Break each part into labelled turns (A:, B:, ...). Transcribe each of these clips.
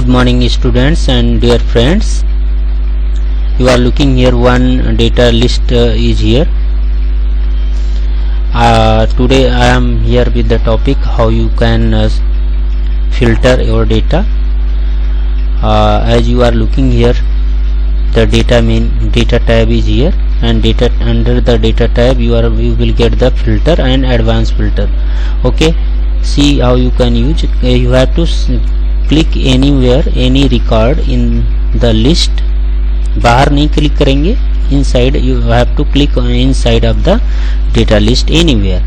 A: Good morning students and dear friends. You are looking here, one data list is here. Today I am here with the topic how you can filter your data. As you are looking here, the data tab is here, and under the data tab you will get the filter and advanced filter. Okay, see how you can use. You have to click anywhere, any record in the list. बाहर नहीं click करेंगे, inside you have to click on inside of the data list anywhere,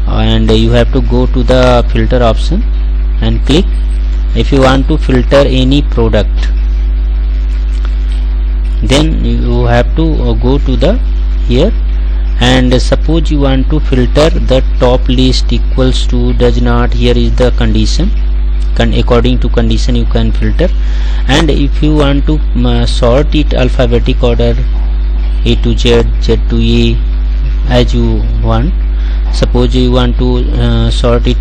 A: and you have to go to the filter option and click. If you want to filter any product, then you have to go to the here, and suppose you want to filter the top list equals to does not. Here is the condition. According to condition you can filter, and if you want to sort it alphabetic order, A to Z, Z to E, as you want. Suppose you want to sort it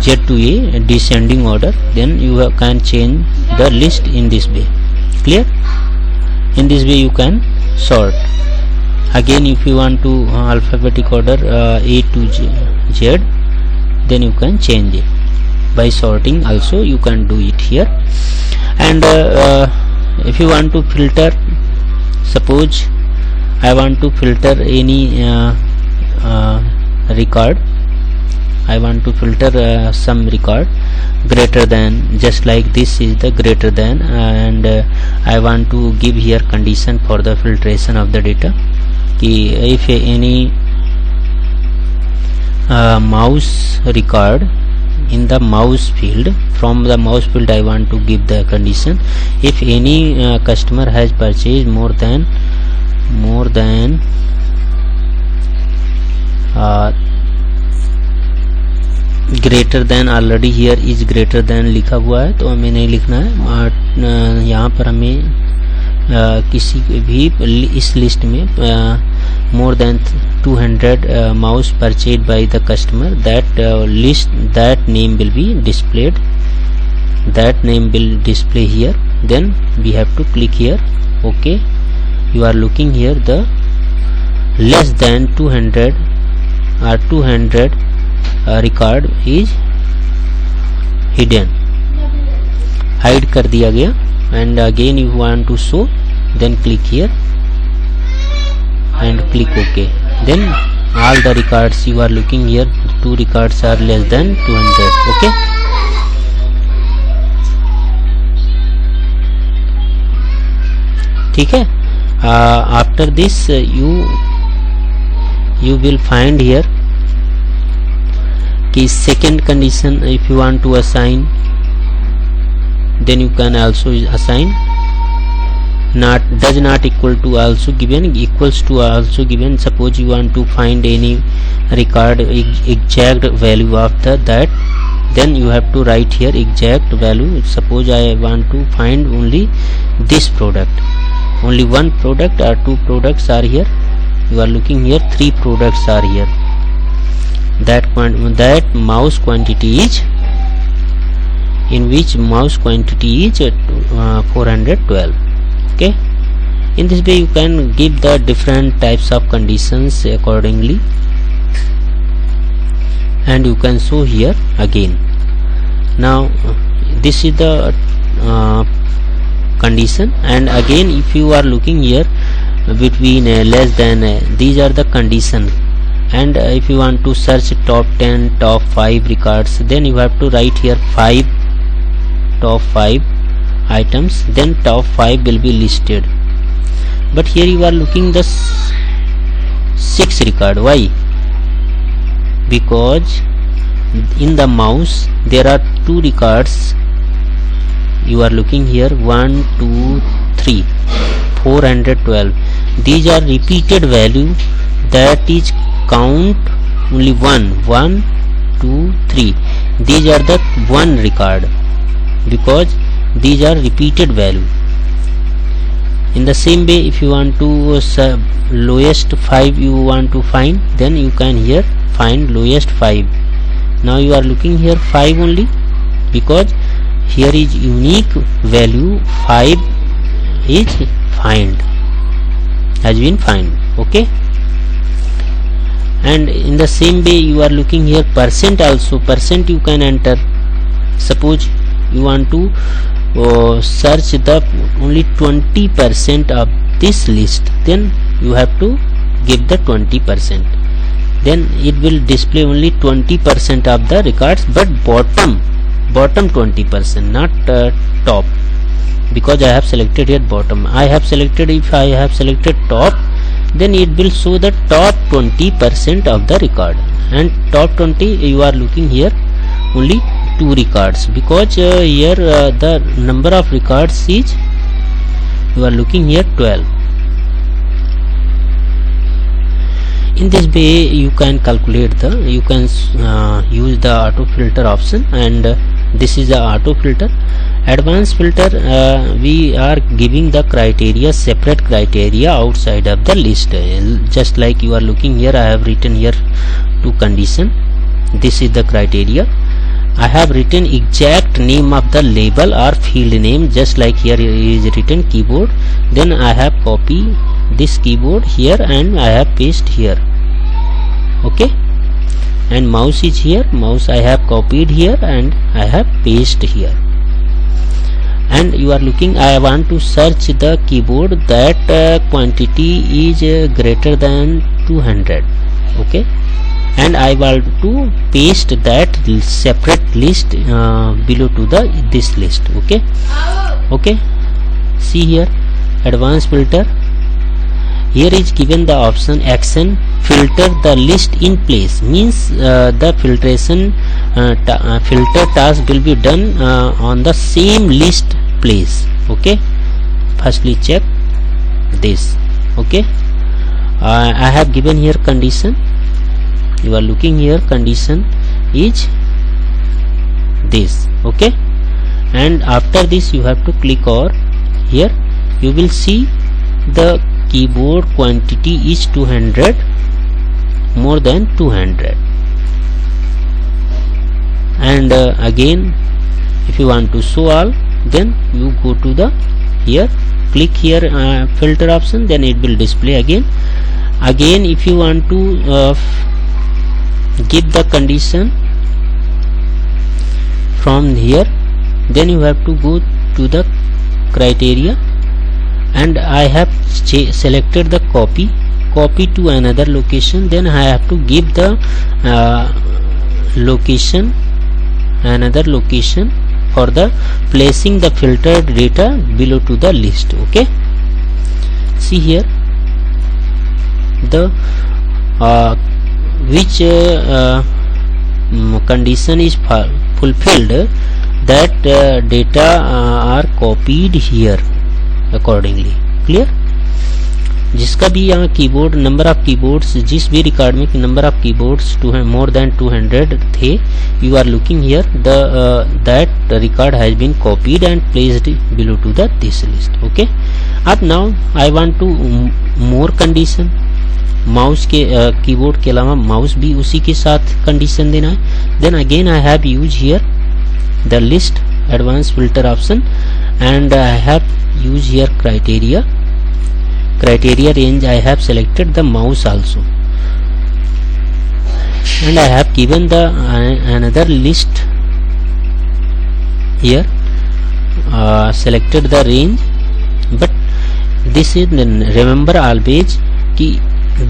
A: Z to A descending order, then you can change the list in this way. Clear? In this way you can sort. Again, if you want to alphabetic order A to Z, then you can change it by sorting. Also you can do it here. And if you want to filter, suppose I want to filter any record. I want to filter some record greater than, just like this is the greater than, and I want to give here condition for the filtration of the data. If any mouse record in the mouse field, from the mouse field I want to give the condition. If any customer has purchased more than greater than, already here is greater than लिखा हुआ है, तो हमें नहीं लिखना है. यहाँ पर हमें किसी भी इस लिस्ट में more than 200 mouse purchased by the customer, that list, that name will be displayed. That name will display here. Then we have to click here. Okay, you are looking here, the less than 200 or 200 record is hidden, hide कर दिया गया. And again you want to show, then click here and click OK. Then all the records you are looking here, 2 records are less than 200. Okay, ठीक है. After this you will find here कि second condition, if you want to assign, then you can also assign. Not, does not equal to also given, equals to also given. Suppose you want to find any record exact value after that, then you have to write here exact value. Suppose I want to find only this product, only one product or 2 products are here. You are looking here, 3 products are here. That mouse quantity is, in which mouse quantity is 412. Okay, in this way you can give the different types of conditions accordingly, and you can show here again. Now this is the condition, and again if you are looking here between less than, these are the condition. And if you want to search top 10, top 5 records, then you have to write here top 5 items, then top 5 will be listed. But here you are looking the 6 record. Why? Because in the mouse there are 2 records. You are looking here 1, 2, 3, 412. These are repeated value, that is count only 1, 2, 3. These are the one record, because these are repeated value. In the same way, if you want to lowest 5 you want to find, then you can here find lowest 5. Now you are looking here 5 only, because here is unique value 5 is has been find. Okay, and in the same way you are looking here percent also. Percent you can enter. Suppose you want to search the only 20% of this list, then you have to give the 20%, then it will display only 20% of the records, but bottom 20%, not top, because I have selected here bottom. I have selected, if I have selected top, then it will show the top 20% of the record, and top 20 you are looking here only 2 records, because here the number of records is, you are looking here 12. In this way you can calculate the, you can use the auto filter option, and this is the auto filter. Advanced filter, we are giving the criteria, separate criteria outside of the list. Just like you are looking here, I have written here to condition. This is the criteria. I have written exact name of the label or field name, just like here is written keyboard. Then I have copied this keyboard here and I have paste here. Okay, and mouse is here, mouse I have copied here and I have paste here. And you are looking, I want to search the keyboard that quantity is greater than 200. Okay, and I want to paste that separate list below to the this list. Okay, okay, see here advanced filter. Here is given the option action filter the list in place, means the filtration filter task will be done on the same list place. Okay, firstly check this. Okay, I have given here condition. You are looking here, condition is this. Okay, and after this you have to click over here. You will see the keyboard quantity is 200, more than 200. And again, if you want to show all, then you go to the here, click here filter option, then it will display again. If you want to give the condition from here, then you have to go to the criteria, and I have selected the copy to another location. Then I have to give the location, another location for the placing the filtered data below to the list. Okay, see here the which condition is fulfilled, that data are copied here accordingly. Clear? जिसका भी यहाँ keyboard number of keyboards, जिस भी record में number of keyboards more than 200 थे, you are looking here the that record has been copied and placed below to the this list. Okay, अब now I want to more condition. Mouse के keyboard के अलावा mouse भी उसी के साथ condition देना है. Then again I have use here the list advance filter option, and I have used here criteria range. I have selected the mouse also, and I have given the another list here, selected the range. But this is, remember always ki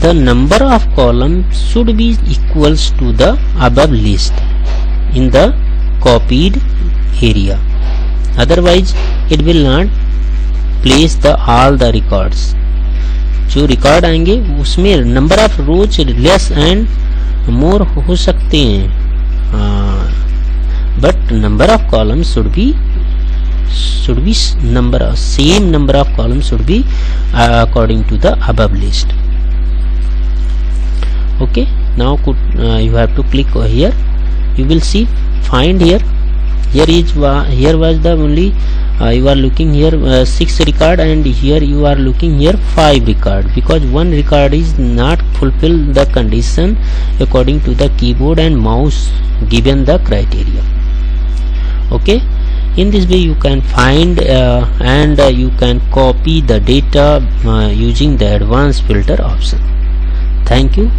A: the number of columns should be equals to the above list in the copied area, otherwise it will not place the all the records. जो record आएंगे उसमें number of rose less and more हो सकते हैं, but number of columns should be same number of columns should be according to the above list. Okay, now you have to click here. You will see find here. Here was the only you are looking here 6 record, and here you are looking here 5 record, because one record is not fulfill the condition according to the keyboard and mouse given the criteria. Okay, In this way you can find and you can copy the data using the advanced filter option. Thank you.